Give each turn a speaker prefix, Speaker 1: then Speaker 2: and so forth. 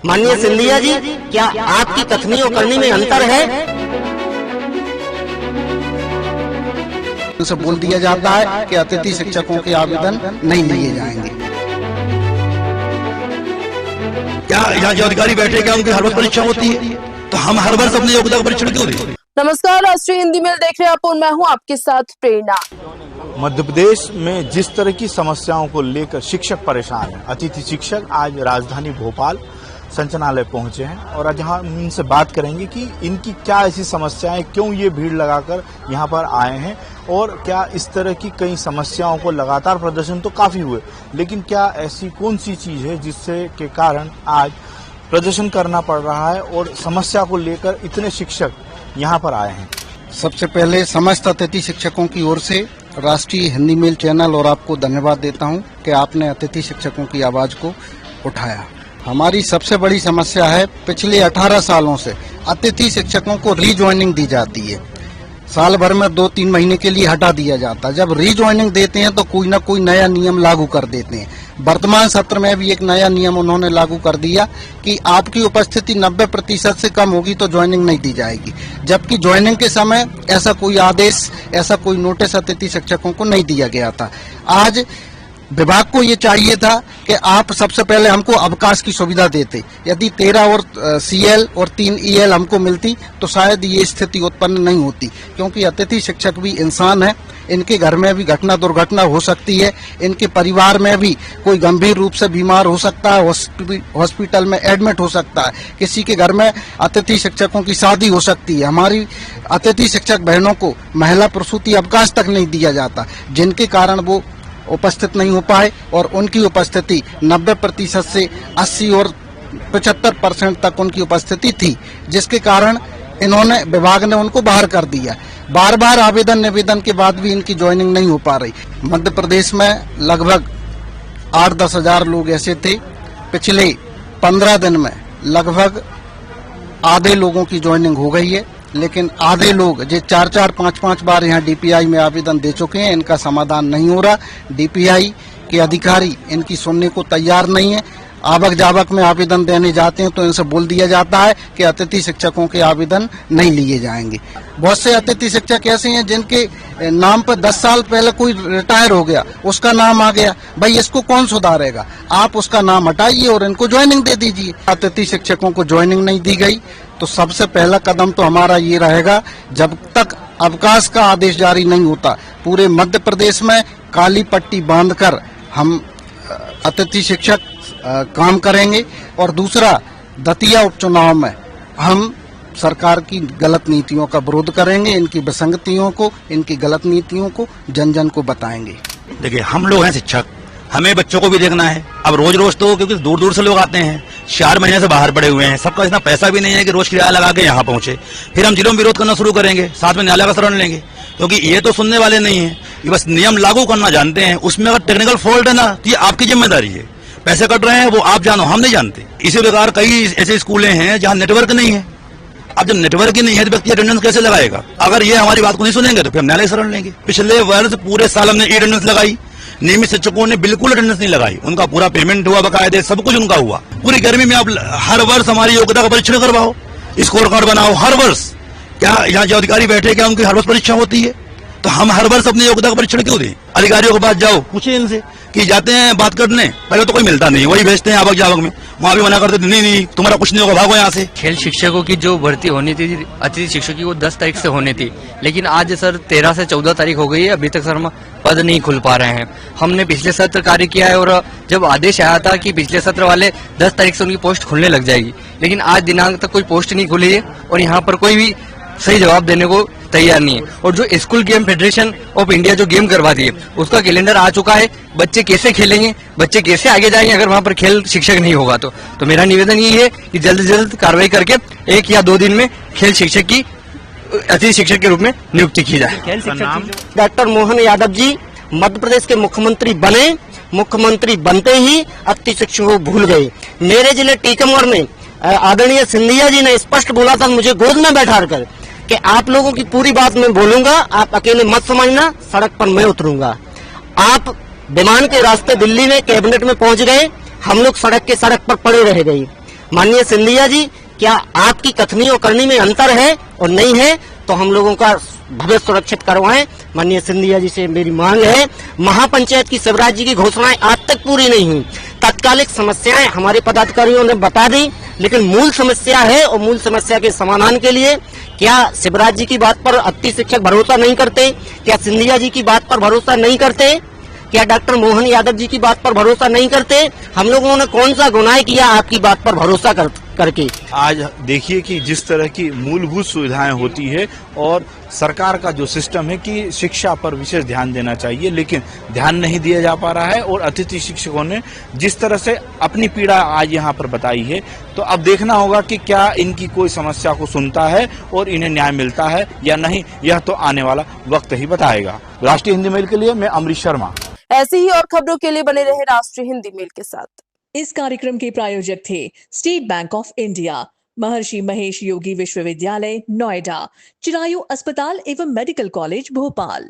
Speaker 1: माननीय सिंधिया जी, क्या आपकी कथनी और करनी में अंतर है?
Speaker 2: उनसे बोल दिया जाता है कि अतिथि शिक्षकों के आवेदन नहीं लिए जाएंगे।
Speaker 3: क्या यहाँ जो अधिकारी बैठे क्या उनकी हर वर्ष परीक्षा होती है? तो हम हर वर्ष अपने योग्यता का परीक्षण क्यों दें?
Speaker 4: नमस्कार, राष्ट्रीय हिंदी मेल देख रहे हैं आप और मैं हूं आपके साथ प्रेरणा।
Speaker 5: मध्य प्रदेश में जिस तरह की समस्याओं को लेकर शिक्षक परेशान हैं, अतिथि शिक्षक आज राजधानी भोपाल संचालनालय पहुंचे हैं और आज यहाँ इनसे बात करेंगे कि इनकी क्या ऐसी समस्याएं, क्यों ये भीड़ लगाकर यहाँ पर आए हैं और क्या इस तरह की कई समस्याओं को लगातार प्रदर्शन तो काफी हुए, लेकिन क्या ऐसी कौन सी चीज है जिससे के कारण आज प्रदर्शन करना पड़ रहा है और समस्या को लेकर इतने शिक्षक यहाँ पर आए हैं।
Speaker 2: सबसे पहले समस्त अतिथि शिक्षकों की ओर से राष्ट्रीय हिंदी मेल चैनल और आपको धन्यवाद देता हूं कि आपने अतिथि शिक्षकों की आवाज को उठाया। हमारी सबसे बड़ी समस्या है, पिछले 18 सालों से अतिथि शिक्षकों को रीज्वाइनिंग दी जाती है। साल भर में 2-3 महीने के लिए हटा दिया जाता है। जब रीज्वाइनिंग देते हैं तो कोई ना कोई नया नियम लागू कर देते हैं। वर्तमान सत्र में भी एक नया नियम उन्होंने लागू कर दिया कि आपकी उपस्थिति 90% से कम होगी तो ज्वाइनिंग नहीं दी जाएगी, जबकि ज्वाइनिंग के समय ऐसा कोई आदेश, ऐसा कोई नोटिस अतिथि शिक्षकों को नहीं दिया गया था। आज विभाग को ये चाहिए था कि आप सबसे पहले हमको अवकाश की सुविधा देते। यदि 13 और CL और 3 EL हमको मिलती तो शायद ये स्थिति उत्पन्न नहीं होती, क्योंकि अतिथि शिक्षक भी इंसान है। इनके घर में भी घटना दुर्घटना हो सकती है, इनके परिवार में भी कोई गंभीर रूप से बीमार हो सकता है, हॉस्पिटल में एडमिट हो सकता है, किसी के घर में अतिथि शिक्षकों की शादी हो सकती है। हमारी अतिथि शिक्षक बहनों को महिला प्रसूति अवकाश तक नहीं दिया जाता, जिनके कारण वो उपस्थित नहीं हो पाए और उनकी उपस्थिति 90% से 80 और 75% तक उनकी उपस्थिति थी, जिसके कारण इन्होंने विभाग ने उनको बाहर कर दिया। बार बार आवेदन निवेदन के बाद भी इनकी ज्वाइनिंग नहीं हो पा रही। मध्य प्रदेश में लगभग 8-10 हजार लोग ऐसे थे। पिछले 15 दिन में लगभग आधे लोगों की ज्वाइनिंग हो गई है, लेकिन आधे लोग जो 4-4, 5-5 बार यहाँ DPI में आवेदन दे चुके हैं, इनका समाधान नहीं हो रहा। DPI के अधिकारी इनकी सुनने को तैयार नहीं है। आवक जावक में आवेदन देने जाते हैं तो इनसे बोल दिया जाता है कि अतिथि शिक्षकों के आवेदन नहीं लिए जाएंगे। बहुत से अतिथि शिक्षक ऐसे हैं जिनके नाम पर 10 साल पहले कोई रिटायर हो गया, उसका नाम आ गया, भाई इसको कौन सुधारेगा? आप उसका नाम हटाइए और इनको ज्वाइनिंग दे दीजिए। अतिथि शिक्षकों को ज्वाइनिंग नहीं दी गई तो सबसे पहला कदम तो हमारा ये रहेगा, जब तक अवकाश का आदेश जारी नहीं होता पूरे मध्य प्रदेश में काली पट्टी बांधकर हम अतिथि शिक्षक काम करेंगे। और दूसरा, दतिया उपचुनाव में हम सरकार की गलत नीतियों का विरोध करेंगे, इनकी विसंगतियों को, इनकी गलत नीतियों को जन जन को बताएंगे।
Speaker 3: देखिए, हम लोग हैं शिक्षक, हमें बच्चों को भी देखना है। अब रोज रोज तो क्योंकि दूर दूर से लोग आते हैं, 4 महीने से बाहर पड़े हुए हैं, सबका इतना पैसा भी नहीं है कि रोज किराया लगा के यहाँ पहुंचे। फिर हम जिलों में विरोध करना शुरू करेंगे, साथ में न्यायालय का शरण लेंगे, क्योंकि ये तो सुनने वाले नहीं है, ये बस नियम लागू करना जानते हैं। उसमें अगर टेक्निकल फॉल्ट है ना तो ये आपकी जिम्मेदारी है। पैसे कट रहे हैं वो आप जानो, हम नहीं जानते। इसी प्रकार कई ऐसे स्कूलें हैं जहाँ नेटवर्क नहीं है। अब जब नेटवर्क ही नहीं है तो व्यक्ति अटेंडेंस कैसे लगाएगा? अगर ये हमारी बात को नहीं सुनेंगे तो फिर हम न्यायालय शरण लेंगे। पिछले वर्ष पूरे साल हमने अटेंडेंस लगाई, नियमित शिक्षकों ने बिल्कुल अटेंडेंस नहीं लगाई, उनका पूरा पेमेंट हुआ बकायदे, सब कुछ उनका हुआ। पूरी गर्मी में आप हर वर्ष हमारी योग्यता का परीक्षण करवाओ, स्कोर कार्ड बनाओ हर वर्ष। क्या यहाँ जो अधिकारी बैठे क्या उनकी हर वर्ष परीक्षा होती है? तो हम हर वर्ष अपनी योग्यता का परीक्षण क्यों दें? अधिकारियों के पास जाओ, पूछिए इनसे कि जाते हैं बात करने, पहले तो कोई मिलता नहीं, वही भेजते हैं आवक जावक में, वहां भी मना करते नहीं तुम्हारा कुछ नहीं होगा, भागो यहाँ से।
Speaker 6: खेल शिक्षकों की जो भर्ती होनी थी अतिथि शिक्षक की, वो 10 तारीख से होनी थी, लेकिन आज सर 13 से 14 तारीख हो गई है, अभी तक सर पद नहीं खुल पा रहे हैं। हमने पिछले सत्र कार्य किया है और जब आदेश आया था कि पिछले सत्र वाले 10 तारीख से उनकी पोस्ट खुलने लग जाएगी, लेकिन आज दिनांक तक कोई पोस्ट नहीं खुली है और यहाँ पर कोई भी सही जवाब देने को तैयार नहीं है। और जो school game federation of India जो गेम करवाती है उसका कैलेंडर आ चुका है, बच्चे कैसे खेलेंगे, बच्चे कैसे आगे जाएंगे अगर वहां पर खेल शिक्षक नहीं होगा तो मेरा निवेदन ये है कि जल्द से जल्द कार्रवाई करके 1 या 2 दिन में खेल शिक्षक की अतिथि शिक्षक के रूप में नियुक्ति की जाए।
Speaker 1: खेल शिक्षक डॉक्टर मोहन यादव जी मध्य प्रदेश के मुख्यमंत्री बने, मुख्यमंत्री बनते ही अतिथि शिक्षकों को भूल गए। मेरे जिले टीकमगढ़ में आदरणीय सिंधिया जी ने स्पष्ट बोला था मुझे गोद में बैठा कर कि आप लोगों की पूरी बात मैं बोलूंगा, आप अकेले मत समझना, सड़क पर मैं उतरूंगा। आप विमान के रास्ते दिल्ली में कैबिनेट में पहुंच गए, हम लोग सड़क पर पड़े रह गए। माननीय सिंधिया जी, क्या आपकी कथनी और करनी में अंतर है और नहीं है तो हम लोगों का भविष्य सुरक्षित करवाएं। माननीय सिंधिया जी से मेरी मांग है, महापंचायत की शिवराज जी की घोषणाएं आज तक पूरी नहीं हुई, तात्कालिक समस्याएं हमारे पदाधिकारियों ने बता दी, लेकिन मूल समस्या है और मूल समस्या के समाधान के लिए क्या शिवराज जी की बात पर अति शिक्षक भरोसा नहीं करते? क्या सिंधिया जी की बात पर भरोसा नहीं करते? क्या डॉक्टर मोहन यादव जी की बात पर भरोसा नहीं करते? हम लोगों ने कौन सा गुनाह किया आपकी बात पर भरोसा करके?
Speaker 5: आज देखिए कि जिस तरह की मूलभूत सुविधाएं होती है और सरकार का जो सिस्टम है कि शिक्षा पर विशेष ध्यान देना चाहिए, लेकिन ध्यान नहीं दिया जा पा रहा है। और अतिथि शिक्षकों ने जिस तरह से अपनी पीड़ा आज यहाँ पर बताई है, तो अब देखना होगा कि क्या इनकी कोई समस्या को सुनता है और इन्हें न्याय मिलता है या नहीं, यह तो आने वाला वक्त ही बताएगा। राष्ट्रीय हिंदी मेल के लिए मैं अमरीश शर्मा।
Speaker 4: ऐसी ही और खबरों के लिए बने रहे राष्ट्रीय हिंदी मेल के साथ।
Speaker 7: इस कार्यक्रम के प्रायोजक थे स्टेट बैंक ऑफ इंडिया, महर्षि महेश योगी विश्वविद्यालय नोएडा, चिरायु अस्पताल एवं मेडिकल कॉलेज भोपाल।